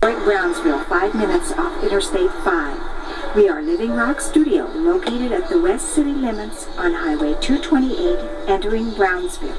Brownsville, 5 minutes off Interstate 5. We are Living Rock Studio, located at the west city limits on Highway 228, entering Brownsville.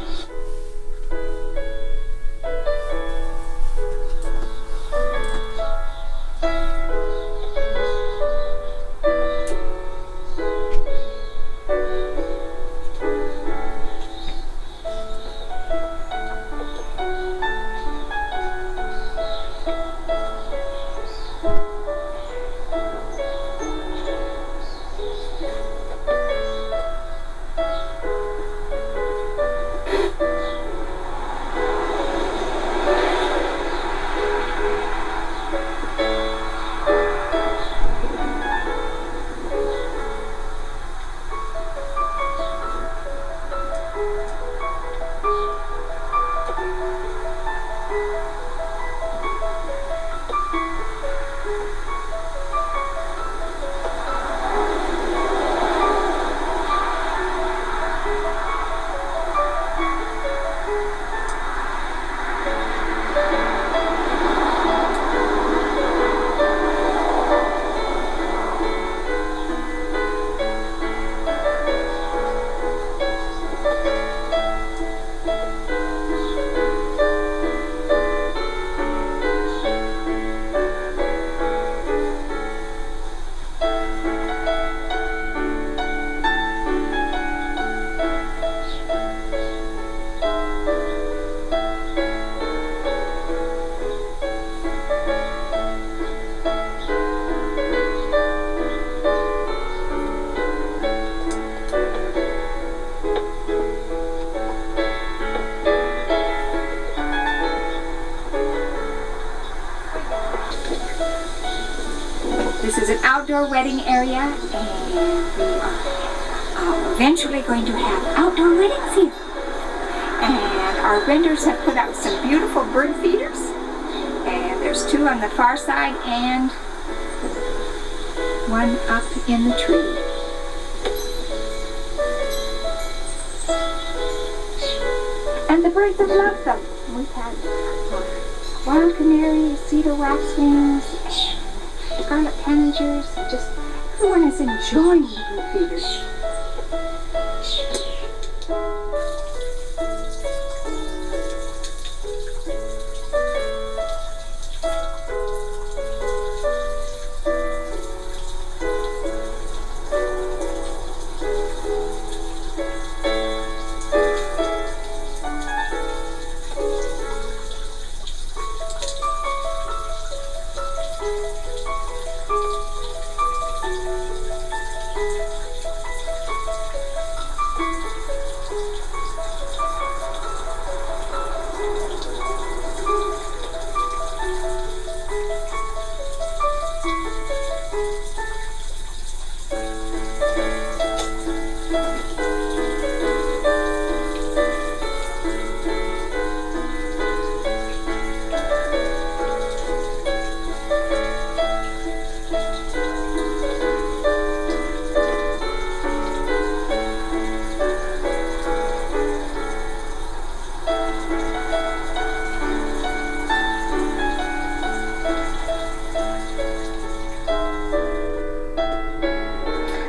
This is an outdoor wedding area, and we are eventually going to have outdoor weddings here. And our vendors have put out some beautiful bird feeders, and there's 2 on the far side and 1 up in the tree. And the birds have loved them. We've had wild canaries, cedar waxwings, scarlet tanagers, just everyone is enjoying the bird feeders.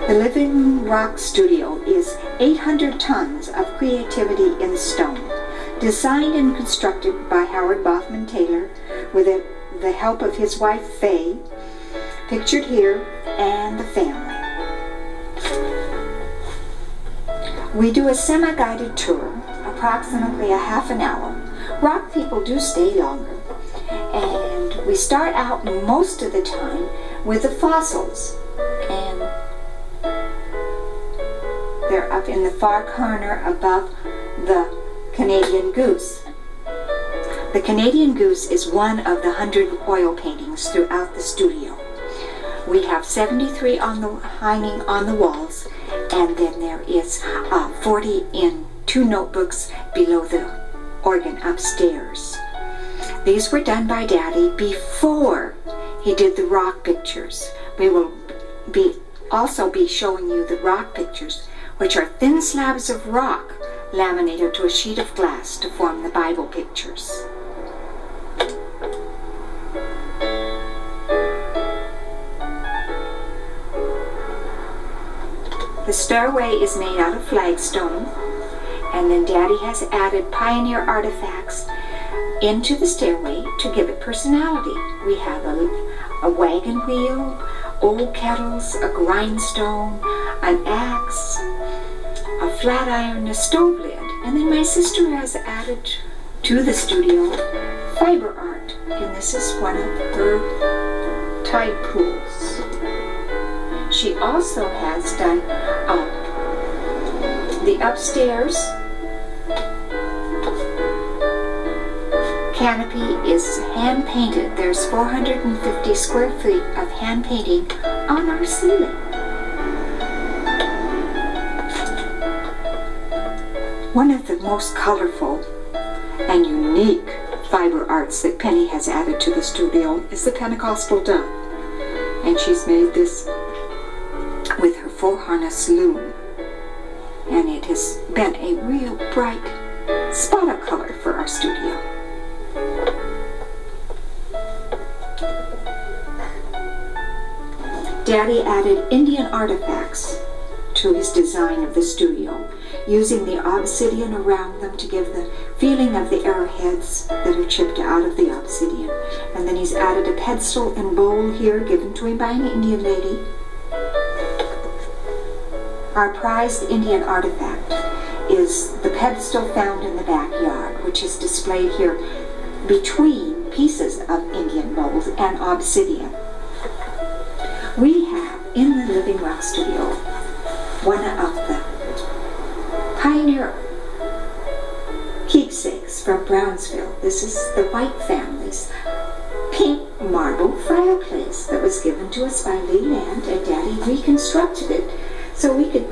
The Living Rock Studio is 800 tons of creativity in stone, designed and constructed by Howard Bothman Taylor with the help of his wife Faye, pictured here, and the family. We do a semi-guided tour, approximately a half an hour. Rock people do stay longer, and we start out most of the time with the fossils, and they're up in the far corner above the Canadian goose. The Canadian goose is one of the 100 oil paintings throughout the studio. We have 73 hanging on the walls, and then there is 40 in 2 notebooks below the organ upstairs. These were done by Daddy before he did the rock pictures. We will also be showing you the rock pictures, which are thin slabs of rock laminated to a sheet of glass to form the Bible pictures. The stairway is made out of flagstone, and then Daddy has added pioneer artifacts into the stairway to give it personality. We have a wagon wheel, old kettles, a grindstone, an axe, a flat iron, a stove lid. And then my sister has added to the studio fiber art, and this is one of her tide pools. She also has done the upstairs canopy is hand painted. There's 450 square feet of hand painting on our ceiling. One of the most colorful and unique fiber arts that Penny has added to the studio is the Pentecostal dove. And she's made this with her 4-harness loom. And it has been a real bright spot of color for our studio. Daddy added Indian artifacts to his design of the studio, using the obsidian around them to give the feeling of the arrowheads that are chipped out of the obsidian. And then he's added a pedestal and bowl here given to him by an Indian lady. Our prized Indian artifact is the pedestal found in the backyard, which is displayed here between pieces of Indian bowls and obsidian. We have in the Living Rock studio one of the pioneer keepsakes from Brownsville. This is the White family's pink marble fireplace that was given to us by Lee Land, and Daddy reconstructed it so we could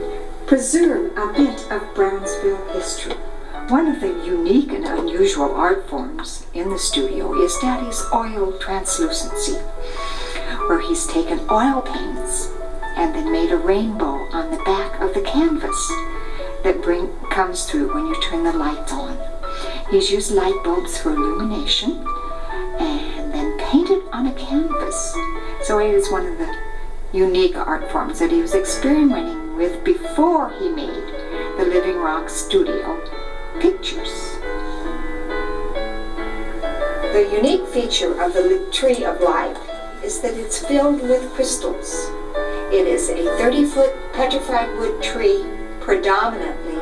preserve a bit of Brownsville history. One of the unique and unusual art forms in the studio is Daddy's oil translucency, where he's taken oil paints and then made a rainbow on the back of the canvas that comes through when you turn the lights on. He's used light bulbs for illumination and then painted on a canvas. So it is one of the unique art forms that he was experimenting with before he made the Living Rock studio pictures. The unique feature of the Tree of Life is that it's filled with crystals. It is a 30-foot petrified wood tree, predominantly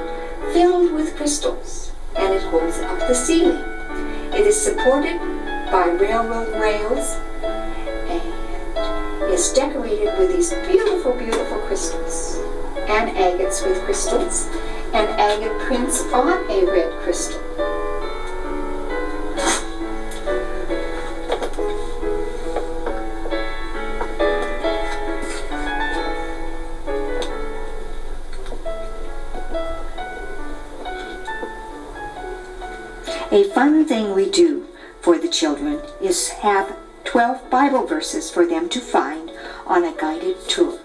filled with crystals, and it holds up the ceiling. It is supported by railroad rails and is decorated with these beautiful, beautiful crystals, and agates with crystals, and agate prints on a red crystal. A fun thing we do for the children is have 12 Bible verses for them to find on a guided tour.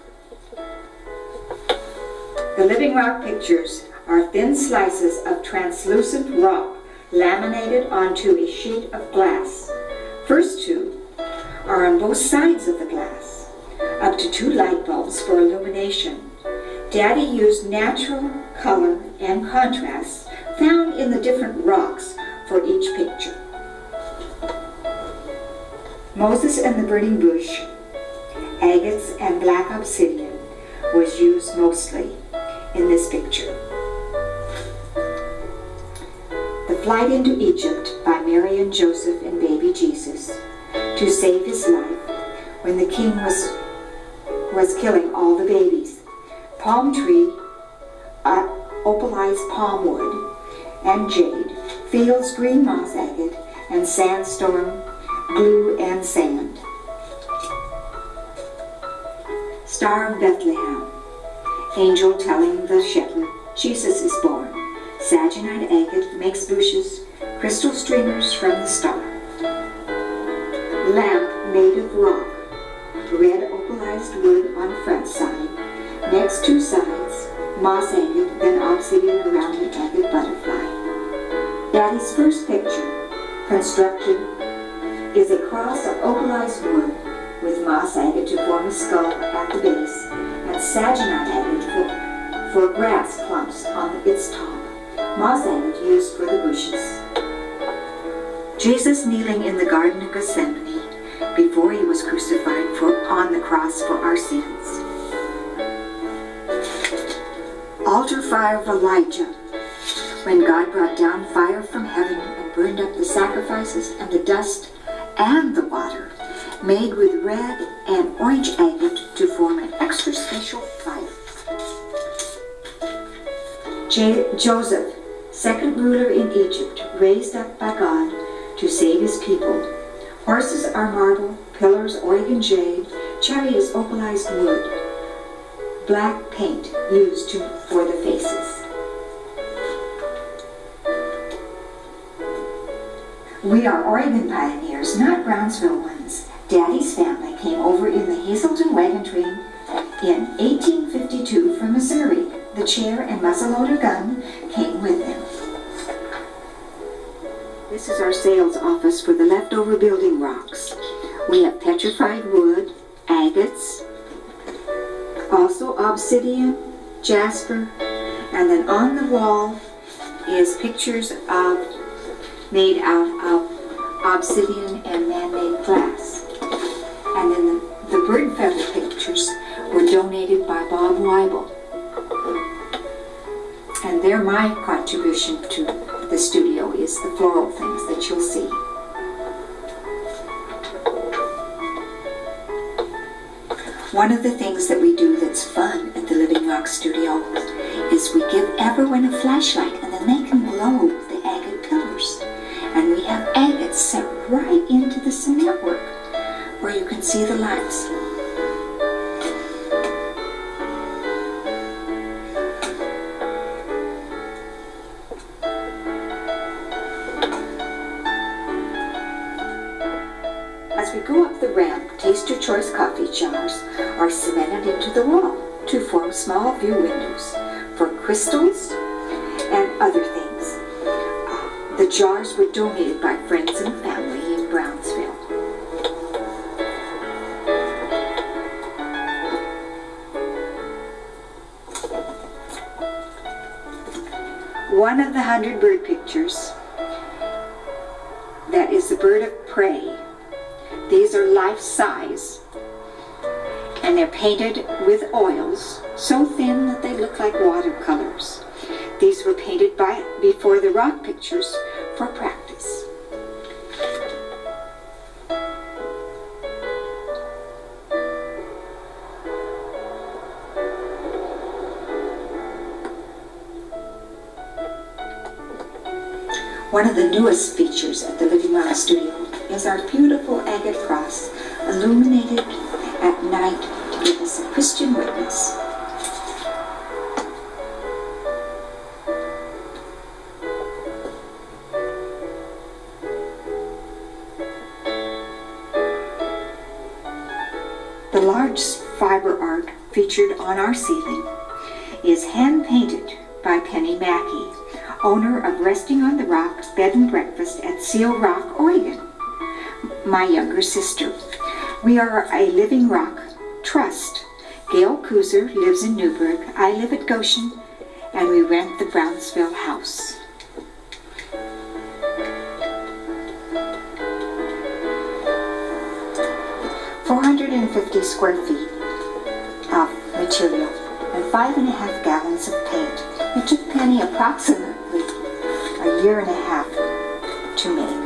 The Living Rock pictures are thin slices of translucent rock laminated onto a sheet of glass. First two are on both sides of the glass, up to 2 light bulbs for illumination. Daddy used natural color and contrast found in the different rocks for each picture. Moses and the burning bush, agates and black obsidian was used mostly in this picture. The flight into Egypt by Mary and Joseph and baby Jesus to save his life when the king was killing all the babies. Palm tree, opalized palm wood and jade, fields green moss agate, and sandstorm, glue and sand. Star of Bethlehem, angel telling the shepherd Jesus is born. Saginite agate makes bushes, crystal streamers from the star. Lamp made of rock, red opalized wood on front side, next 2 sides, moss agate, then obsidian around the agate butterfly. Daddy's first picture, constructed, is a cross of opalized wood with moss agate to form a skull at the base and saginite agate for grass clumps on its top, moss agate used for the bushes. Jesus kneeling in the Garden of Gethsemane before he was crucified on the cross for our sins. Altar fire of Elijah, when God brought down fire from heaven and burned up the sacrifices and the dust and the water, made with red and orange agate to form an extra special fire. Joseph, second ruler in Egypt, raised up by God to save his people. Horses are marble, pillars Oregon jade, chariots opalized wood, black paint used for the faces. We are Oregon pioneers, not Brownsville ones. Daddy's family came over in the Hazelton wagon train in 1852 from Missouri. The chair and muzzleloader gun came with them. This is our sales office for the leftover building rocks. We have petrified wood, agates, also obsidian, jasper, and then on the wall is pictures made out of obsidian and man-made glass. And then the bird feather pictures were donated by Bob Weibel. And they're my contribution to the studio, is the floral things that you'll see. One of the things that we do that's fun at the Living Rock Studio is we give everyone a flashlight and then they can glow the agate pillars. And we have agates set right into the cement work where you can see the lights. As we go up the ramp, Taste Your Choice coffee jars are cemented into the wall to form small view windows for crystals and other things. The jars were donated by friends and family in Brownsville. One of the 100 bird pictures, that is the bird of prey. These are life-size, and they're painted with oils so thin that they look like watercolors. These were painted before the rock pictures for practice. One of the newest features at the Living Rock Studio is our beautiful agate cross, illuminated at night to give us a Christian witness. The large fiber art featured on our ceiling is hand-painted by Penny Mackey, owner of Resting on the Rock Bed and Breakfast at Seal Rock, Oregon, my younger sister. We are a Living Rock trust. Gail Kuzer lives in Newburgh, I live at Goshen, and we rent the Brownsville house. "450 square feet of material and 5.5 gallons of paint. It took Penny approximately a year and a half to make.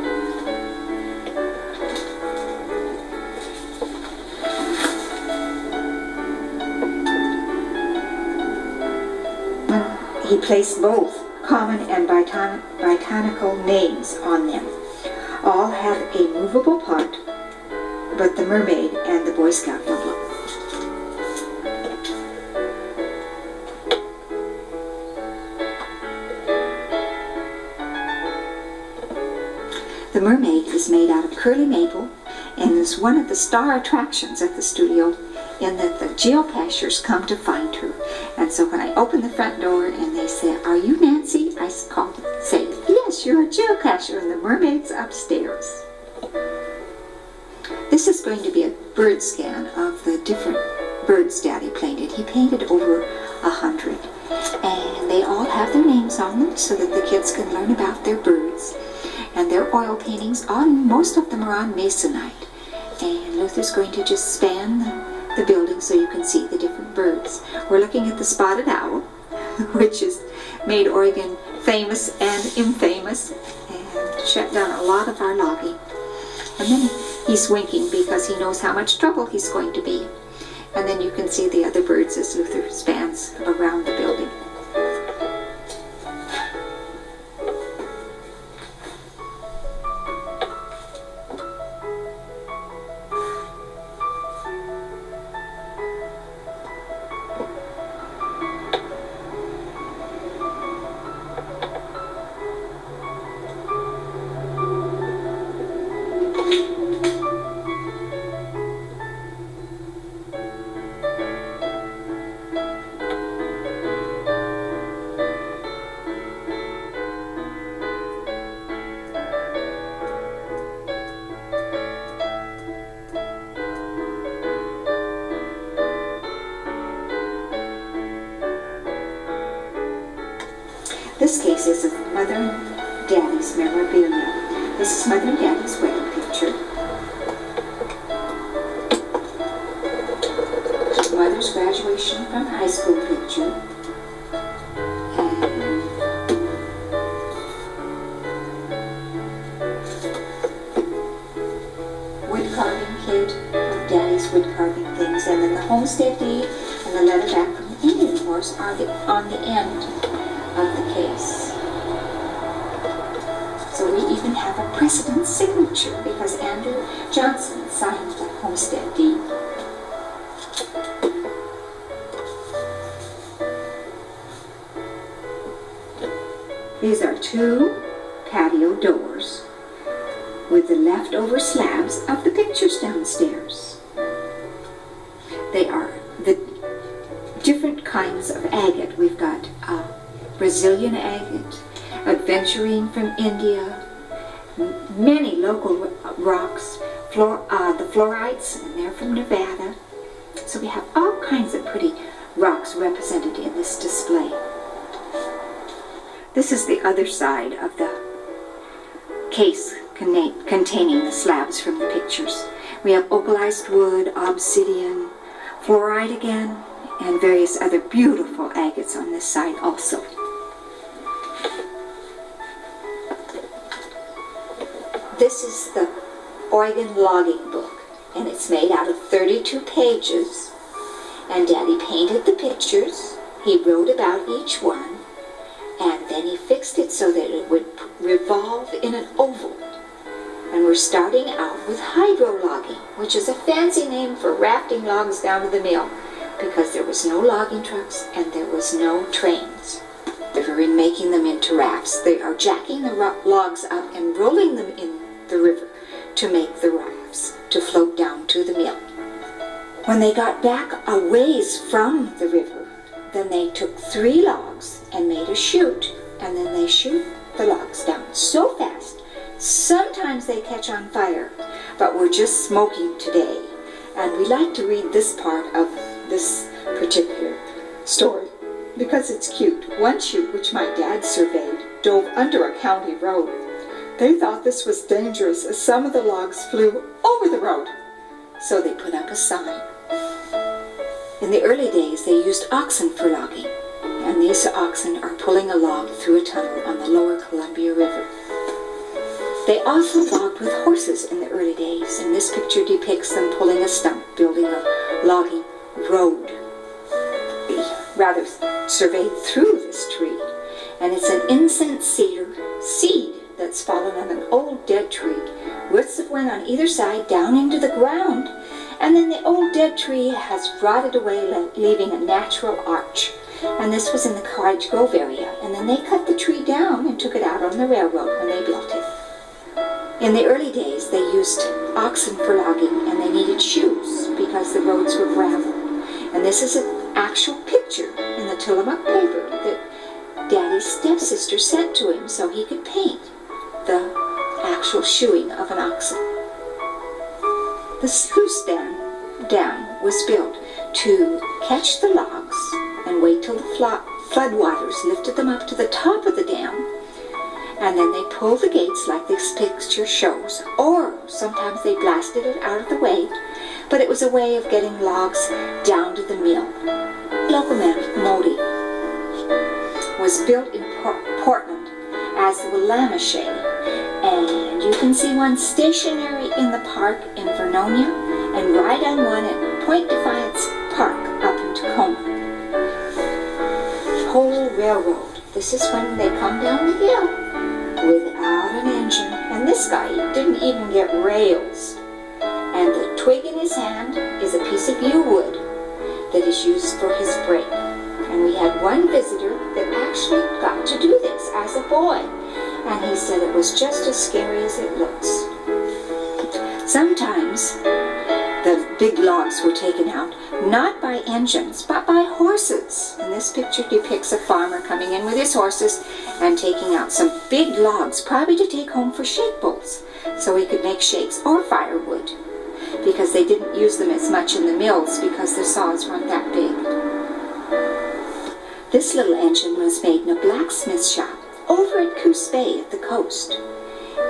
He placed both common and botanical names on them. All have a movable part, but the mermaid and the Boy Scout logo. The mermaid is made out of curly maple and is one of the star attractions at the studio, in that the geocachers come to find her. And so when I open the front door and they say, "Are you Nancy?" I say, "Yes, you're a geocacher," and the mermaid's upstairs. This is going to be a bird scan of the different birds Daddy painted. He painted over 100. And they all have their names on them so that the kids can learn about their birds. And their oil paintings, most of them are on masonite. And Luther's going to just span the building so you can see the different birds. We're looking at the spotted owl, which has made Oregon famous and infamous and shut down a lot of our logging. And then he's winking because he knows how much trouble he's going to be. And then you can see the other birds as Luther spans around the building. This case is of Mother and Daddy's memorabilia. This is Mother and Daddy's wedding picture. Mother's graduation from high school picture. And wood carving kit of Daddy's wood carving things. And then the homestead deed and the letter back from the Indian horse are on the end of the case. So we even have a president's signature because Andrew Johnson signed the homestead deed. These are two patio doors with the leftover slabs of the pictures downstairs. They are the different kinds of agate. We've got Brazilian agate, adventurine from India, many local rocks, the fluorites, and they're from Nevada. So we have all kinds of pretty rocks represented in this display. This is the other side of the case containing the slabs from the pictures. We have opalized wood, obsidian, fluorite again, and various other beautiful agates on this side also. This is the Oregon logging book, and it's made out of 32 pages. And Daddy painted the pictures, he wrote about each one, and then he fixed it so that it would revolve in an oval. And we're starting out with hydro-logging, which is a fancy name for rafting logs down to the mill, because there was no logging trucks and there was no trains. They're making them into rafts. They are jacking the logs up and rolling them in the river to make the rafts to float down to the mill. When they got back a ways from the river, then they took 3 logs and made a chute, and then they shoot the logs down so fast. Sometimes they catch on fire, but we're just smoking today. And we like to read this part of this particular story because it's cute. One chute, which my dad surveyed, dove under a county road. They thought this was dangerous as some of the logs flew over the road, so they put up a sign. In the early days, they used oxen for logging, and these oxen are pulling a log through a tunnel on the lower Columbia River. They also logged with horses in the early days, and this picture depicts them pulling a stump, building a logging road. We rather surveyed through this tree, and it's an incense cedar seed that's fallen on an old dead tree. Roots that went on either side down into the ground, and then the old dead tree has rotted away, leaving a natural arch. And this was in the Cottage Grove area, and then they cut the tree down and took it out on the railroad when they built it. In the early days, they used oxen for logging, and they needed shoes because the roads were gravel. And this is an actual picture in the Tillamook paper that Daddy's stepsister sent to him so he could paint the actual shoeing of an oxen. The sluice dam was built to catch the logs and and wait till the floodwaters lifted them up to the top of the dam, and then they pulled the gates like this picture shows, or sometimes they blasted it out of the way, but it was a way of getting logs down to the mill. Locomotive was built in Portland as the Willamette, and you can see one stationary in the park in Vernonia and ride on one at Point Defiance Park up in Tacoma. Whole railroad. This is when they come down the hill without an engine, and this guy didn't even get rails. And the twig in his hand is a piece of yew wood that is used for his brake. And we had one visitor that actually got to do this as a boy, and he said it was just as scary as it looks. Sometimes the big logs were taken out, not by engines, but by horses. And this picture depicts a farmer coming in with his horses and taking out some big logs, probably to take home for shake bowls, so he could make shakes or firewood, because they didn't use them as much in the mills because the saws weren't that big. This little engine was made in a blacksmith shop over at Coos Bay at the coast.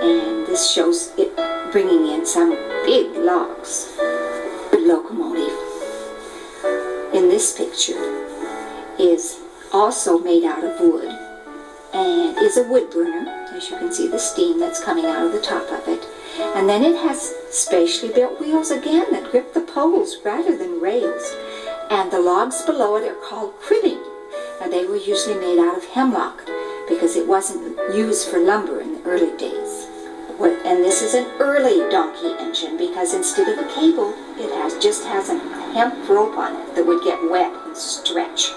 And this shows it bringing in some big logs. The locomotive in this picture is also made out of wood and is a wood burner. As you can see, the steam that's coming out of the top of it. And then it has specially built wheels again that grip the poles rather than rails. And the logs below it are called cribbing. And they were usually made out of hemlock because it wasn't used for lumber in the early days. And this is an early donkey engine because instead of a cable, it just has a hemp rope on it that would get wet and stretch.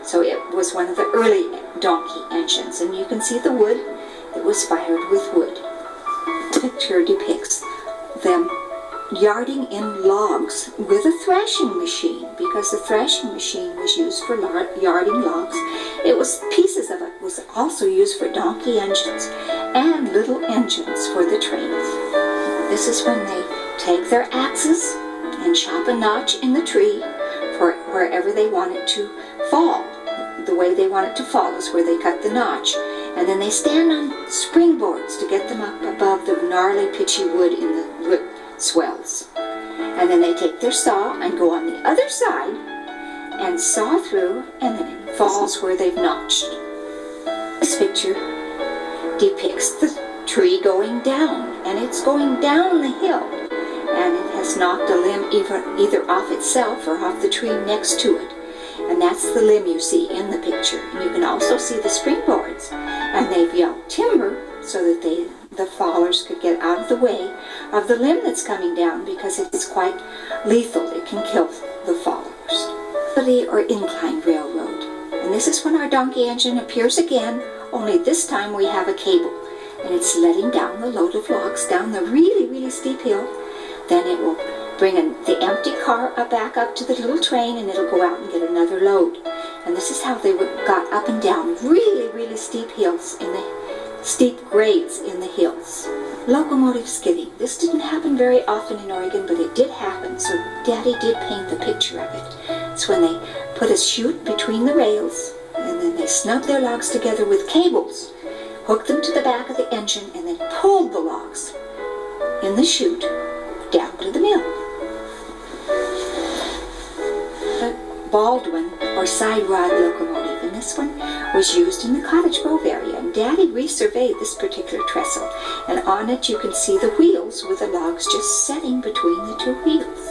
So it was one of the early donkey engines. And you can see the wood. It was fired with wood. The picture depicts them yarding in logs with a thrashing machine, because the thrashing machine was used for yarding logs. Pieces of it was also used for donkey engines and little engines for the trains. This is when they take their axes and chop a notch in the tree for wherever they want it to fall. The way they want it to fall is where they cut the notch, and then they stand on springboards to get them up above the gnarly pitchy wood in the wood swells. And then they take their saw and go on the other side and saw through, and then it falls where they've notched. This picture depicts the tree going down, and it's going down the hill, and it has knocked a limb either off itself or off the tree next to it. And that's the limb you see in the picture. And you can also see the springboards, and they've yelled timber so that the fallers could get out of the way of the limb that's coming down, because it's quite lethal. It can kill the fallers. Or inclined railroad. And this is when our donkey engine appears again, only this time we have a cable, and it's letting down the load of logs down the really, really steep hill. Then it will bring the empty car back up to the little train, and it'll go out and get another load. And this is how they got up and down really, really steep hills in the steep grades in the hills. Locomotive skidding. This didn't happen very often in Oregon, but it did happen, so Daddy did paint the picture of it. It's when they put a chute between the rails, and then they snug their logs together with cables, hooked them to the back of the engine, and then pulled the logs in the chute down to the mill. The Baldwin or side rod locomotive, and this one was used in the Cottage Grove area, and Daddy resurveyed this particular trestle, and on it you can see the wheels with the logs just setting between the two wheels.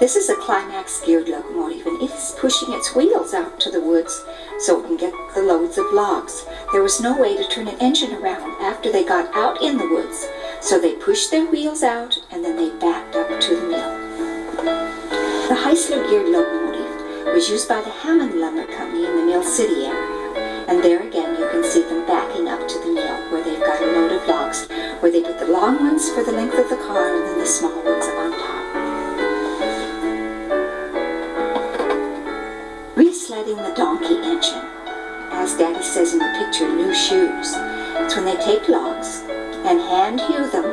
This is a climax geared locomotive, and it is pushing its wheels out to the woods so it can get the loads of logs. There was no way to turn an engine around after they got out in the woods, so they pushed their wheels out and then they backed up to the mill. The Heisler geared locomotive was used by the Hammond Lumber Company in the Mill City area, and there again you can see them backing up to the mill where they've got a load of logs, where they put the long ones for the length of the car and then the small ones up on top. Re-sledding the donkey engine. As Daddy says in the picture, new shoes. It's when they take logs and hand hew them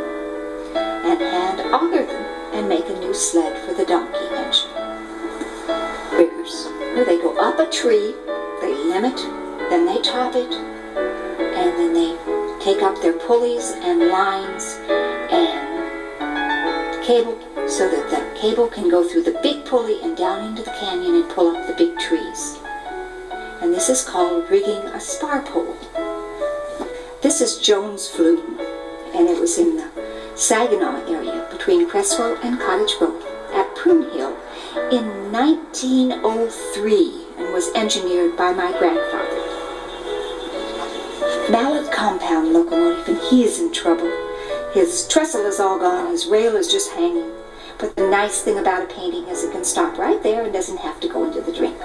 and hand auger them and make a new sled for the donkey engine. where they go up a tree, they limit, then they top it, and then they take up their pulleys and lines and cable so that the cable can go through the big pulley and down into the canyon and pull up the big trees. And this is called rigging a spar pole. This is Jones Flume, and it was in the Saginaw area between Cresswell and Cottage Grove at Prune Hill in 1903 and was engineered by my grandfather. Mallard compound locomotive, and he is in trouble. His trestle is all gone, his rail is just hanging. But the nice thing about a painting is it can stop right there and doesn't have to go into the drink.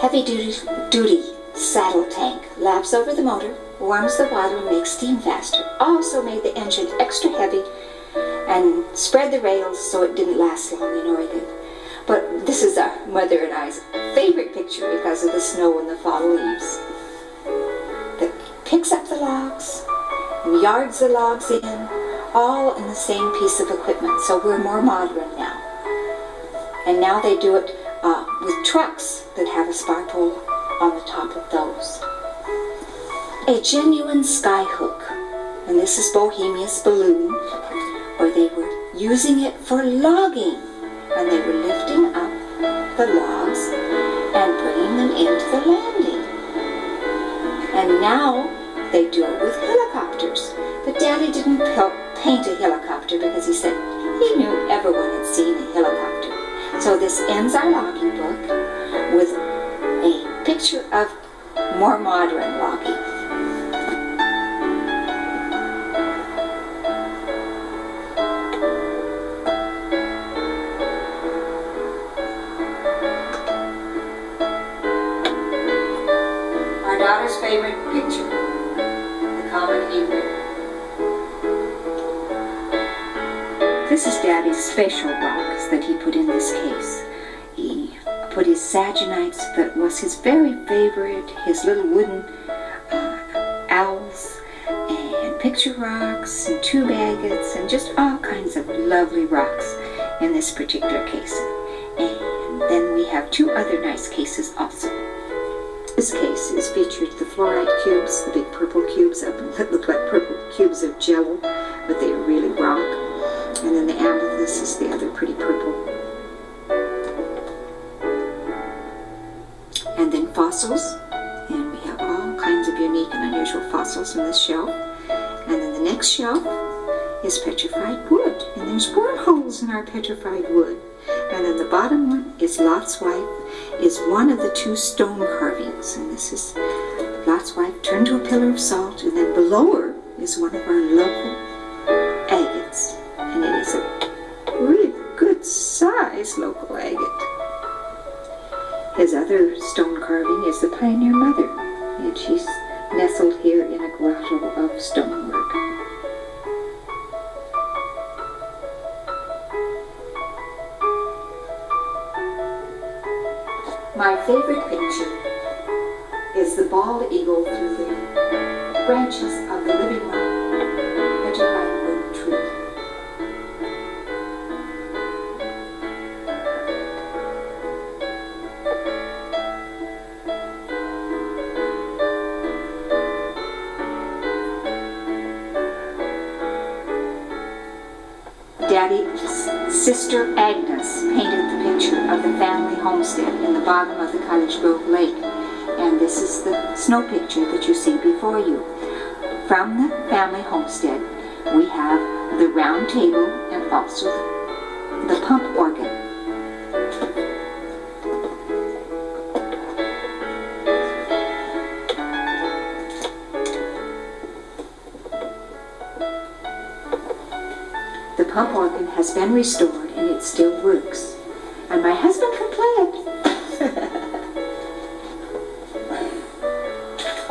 Heavy duty saddle tank laps over the motor, warms the water and makes steam faster. Also made the engine extra heavy and spread the rails so it didn't last long in Oregon. But this is our mother and I's favorite picture because of the snow and the fall leaves. That picks up the logs and yards the logs in, all in the same piece of equipment. So we're more modern now. And now they do it with trucks that have a spar pole on the top of those. A genuine sky hook, and this is Bohemia's balloon, where they were using it for logging, and they were lifting up the logs and bringing them into the landing. And now they do it with helicopters. But Daddy didn't paint a helicopter because he said he knew everyone had seen a helicopter. So this ends our logging book with a picture of more modern logging. Our daughter's favorite picture, the common egret. This is Daddy's special rocks that he put in this case. He put his sagenites, that was his very favorite, his little wooden owls, and picture rocks, and tube agates, and just all kinds of lovely rocks in this particular case. And then we have two other nice cases also. This case is featured the fluorite cubes, the big purple cubes that look like purple cubes of jello, but they are really rock. And then the amethyst is the other pretty purple. And then fossils, and we have all kinds of unique and unusual fossils in this shelf. And then the next shelf is petrified wood, and there's wormholes in our petrified wood. And then the bottom one is Lot's wife, is one of the two stone carvings, and this is Lot's wife turned to a pillar of salt, and then below her is one of our local agates. And it is a really good size local agate. His other stone carving is the Pioneer Mother, and she's nestled here in a grotto of stonework. My favorite picture is the bald eagle through the branches of the living rock petrified wood tree. Daddy's sister Agnes painted the picture of the family homestead in the bottom of the Cottage Grove Lake. And this is the snow picture that you see before you. From the family homestead, we have the round table and also the pump organ. The pump organ has been restored and it still works. And my husband can play it.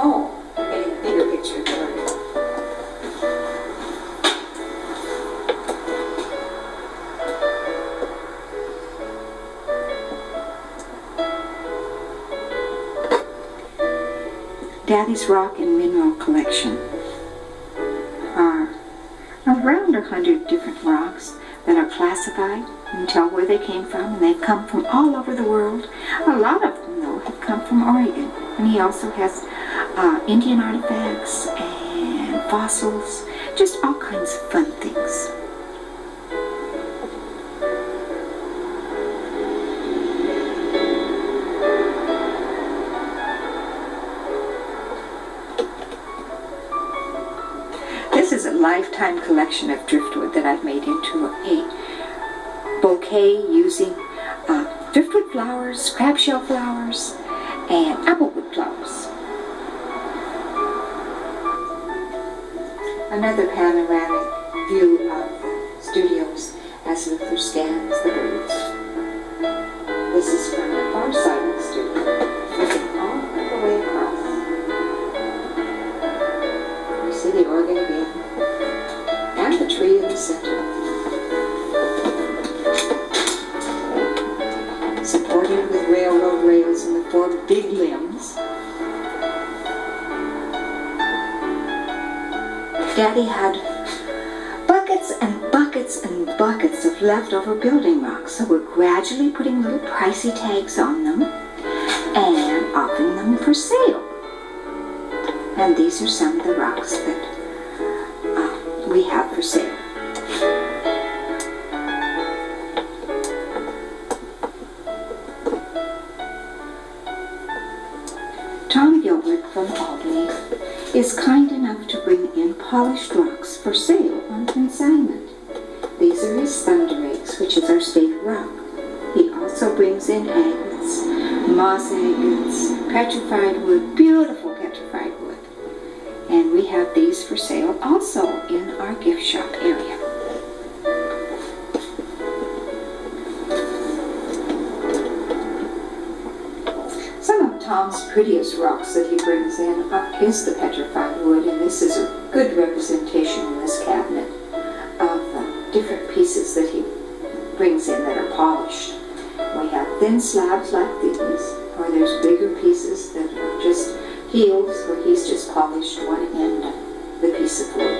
Oh, I'm getting a bigger picture there. Daddy's rock and mineral collection are around 100 different rocks that are classified. You can tell where they came from, and they've come from all over the world. A lot of them, though, have come from Oregon. And he also has Indian artifacts and fossils, just all kinds of fun things. This is a lifetime collection of driftwood that I've made into a bouquet using driftwood flowers, crabshell flowers, and applewood flowers. Another panoramic view of the studios as Luther scans the birds. This is from the far side of the studio, looking all the way across. You see the organ again, and the tree in the center. Supported with railroad rails and the 4 big limbs. Daddy had buckets and buckets and buckets of leftover building rocks, so we're gradually putting little pricey tags on them and offering them for sale. And these are some of the rocks that we have for sale. Tom Gilbert from Albany is kind enough to bring in polished rocks for sale on consignment. These are his thunder eggs, which is our state rock. He also brings in agates, moss agates, petrified wood, beautiful petrified wood. And we have these for sale also in our gift shop area. Tom's prettiest rocks that he brings in is the petrified wood, and this is a good representation in this cabinet of different pieces that he brings in that are polished. We have thin slabs like these, or there's bigger pieces that are just heels where he's just polished one end of the piece of wood.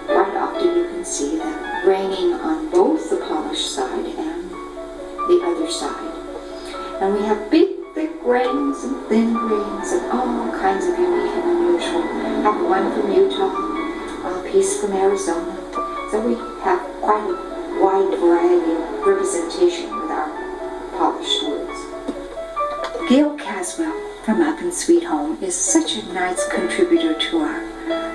Quite often you can see that raining on both the polished side and the other side. And we have big thick grains and thin grains and all kinds of unique and unusual. I have one from Utah, a piece from Arizona. So we have quite a wide variety of representation with our polished woods. Gail Caswell from Up in Sweet Home is such a nice contributor to our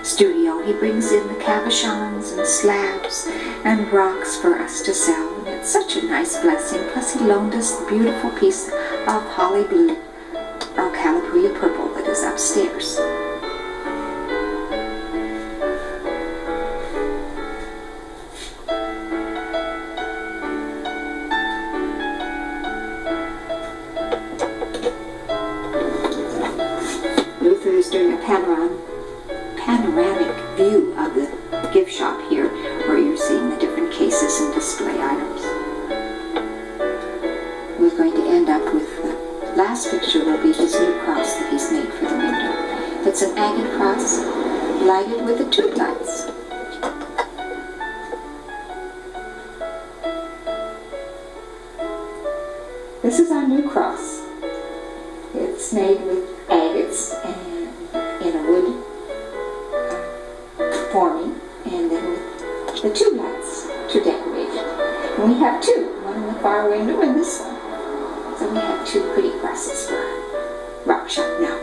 studio. He brings in the cabochons and slabs and rocks for us to sell. And it's such a nice blessing. Plus he loaned us the beautiful piece of holly blue or Calipooia purple that is upstairs. Luther is doing a panoramic view of the gift shop here, where you're seeing the different cases and display items. We're going to end up with the last picture will be his new cross that he's made for the window. It's an agate cross lighted with the tube lights. This is our new cross. It's made with agates and in a wood forming, and then with the tube lights to decorate it. And we have two, one in the far window and this one. So we have two pretty crosses for our rock shop now.